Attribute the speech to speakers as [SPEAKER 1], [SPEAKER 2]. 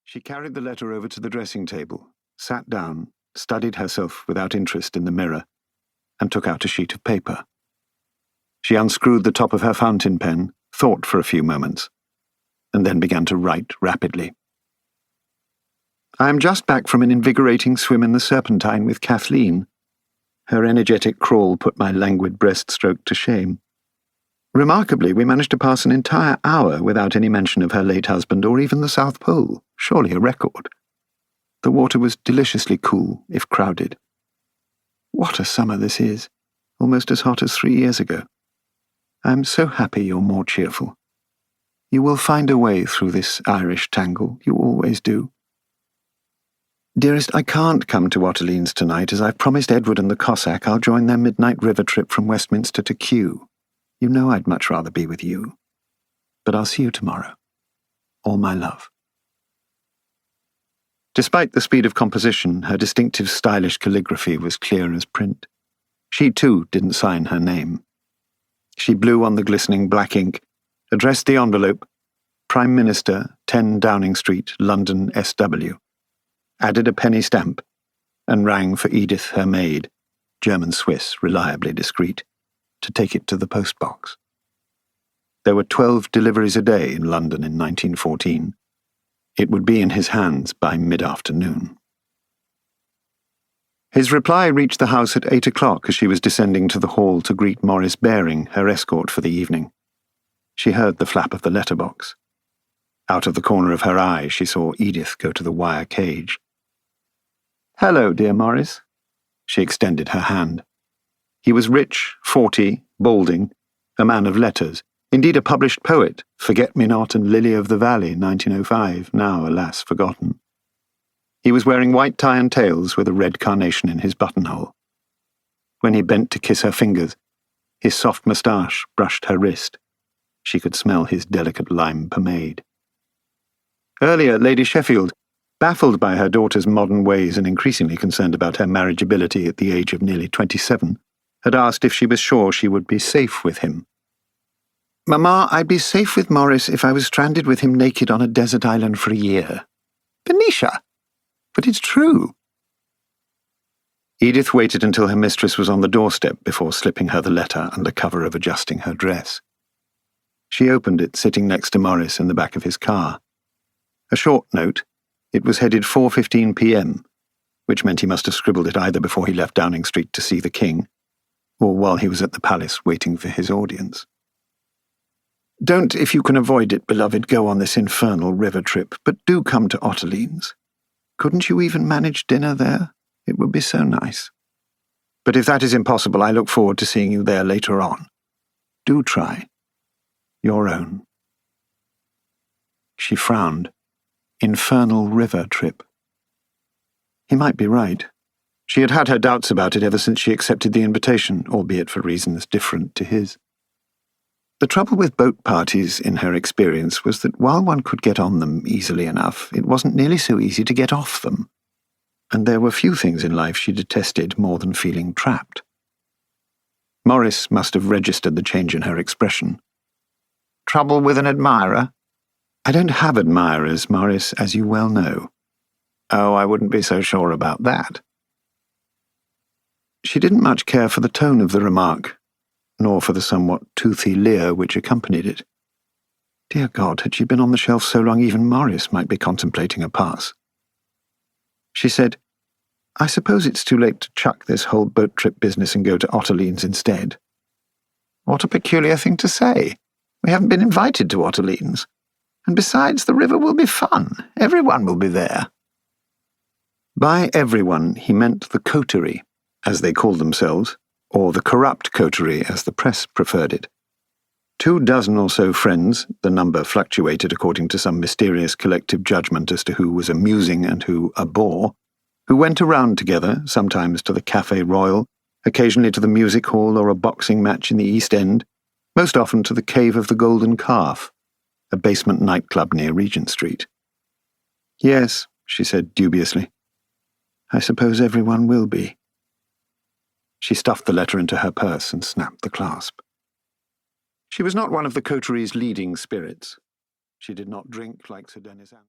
[SPEAKER 1] She carried the letter over to the dressing table, sat down, studied herself without interest in the mirror, and took out a sheet of paper. She unscrewed the top of her fountain pen, thought for a few moments, and then began to write rapidly. I am just back from an invigorating swim in the Serpentine with Kathleen. Her energetic crawl put my languid breaststroke to shame. Remarkably, we managed to pass an entire hour without any mention of her late husband or even the South Pole, surely a record. The water was deliciously cool, if crowded. What a summer this is, almost as hot as 3 years ago. I am so happy you're more cheerful. You will find a way through this Irish tangle, you always do. Dearest, I can't come to Otterleen's tonight, as I've promised Edward and the Cossack I'll join their midnight river trip from Westminster to Kew. You know I'd much rather be with you. But I'll see you tomorrow. All my love. Despite the speed of composition, her distinctive stylish calligraphy was clear as print. She, too, didn't sign her name. She blew on the glistening black ink, addressed the envelope, Prime Minister, 10 Downing Street, London, SW, added a penny stamp, and rang for Edith, her maid, German-Swiss, reliably discreet, to take it to the postbox. There were 12 deliveries a day in London in 1914. It would be in his hands by mid-afternoon. His reply reached the house at 8 o'clock as she was descending to the hall to greet Maurice Baring, her escort for the evening. She heard the flap of the letterbox. Out of the corner of her eye, she saw Edith go to the wire cage. "Hello, dear Maurice." She extended her hand. He was rich, 40, balding, a man of letters, indeed a published poet, Forget-Me-Not and Lily of the Valley, 1905, now, alas, forgotten. He was wearing white tie and tails with a red carnation in his buttonhole. When he bent to kiss her fingers, his soft moustache brushed her wrist. She could smell his delicate lime pomade. Earlier, Lady Sheffield, baffled by her daughter's modern ways and increasingly concerned about her marriageability at the age of nearly 27, had asked if she was sure she would be safe with him. "Mamma, I'd be safe with Maurice if I was stranded with him naked on a desert island for a year." "Venetia! But it's true." Edith waited until her mistress was on the doorstep before slipping her the letter under cover of adjusting her dress. She opened it, sitting next to Maurice in the back of his car. A short note. It was headed 4:15 p.m., which meant he must have scribbled it either before he left Downing Street to see the King, or while he was at the palace waiting for his audience. "Don't, if you can avoid it, beloved, go on this infernal river trip, but do come to Otterleen's. Couldn't you even manage dinner there? It would be so nice. But if that is impossible, I look forward to seeing you there later on. Do try. Your own." She frowned. Infernal river trip. He might be right. She had had her doubts about it ever since she accepted the invitation, albeit for reasons different to his. The trouble with boat parties, in her experience, was that while one could get on them easily enough, it wasn't nearly so easy to get off them. And there were few things in life she detested more than feeling trapped. Maurice must have registered the change in her expression. "Trouble with an admirer?" "I don't have admirers, Maurice, as you well know." "Oh, I wouldn't be so sure about that." She didn't much care for the tone of the remark, nor for the somewhat toothy leer which accompanied it. Dear God, had she been on the shelf so long even Maurice might be contemplating a pass. She said, "I suppose it's too late to chuck this whole boat trip business and go to Otterleen's instead." "What a peculiar thing to say. We haven't been invited to Otterleen's. And besides, the river will be fun. Everyone will be there." By everyone, he meant the Coterie, as they called themselves, or the corrupt Coterie, as the press preferred it. 24 or so friends, the number fluctuated according to some mysterious collective judgment as to who was amusing and who a bore, who went around together, sometimes to the Café Royal, occasionally to the music hall or a boxing match in the East End, most often to the Cave of the Golden Calf, a basement nightclub near Regent Street. "Yes," she said dubiously. "I suppose everyone will be." She stuffed the letter into her purse and snapped the clasp. She was not one of the Coterie's leading spirits. She did not drink like Sir Denis.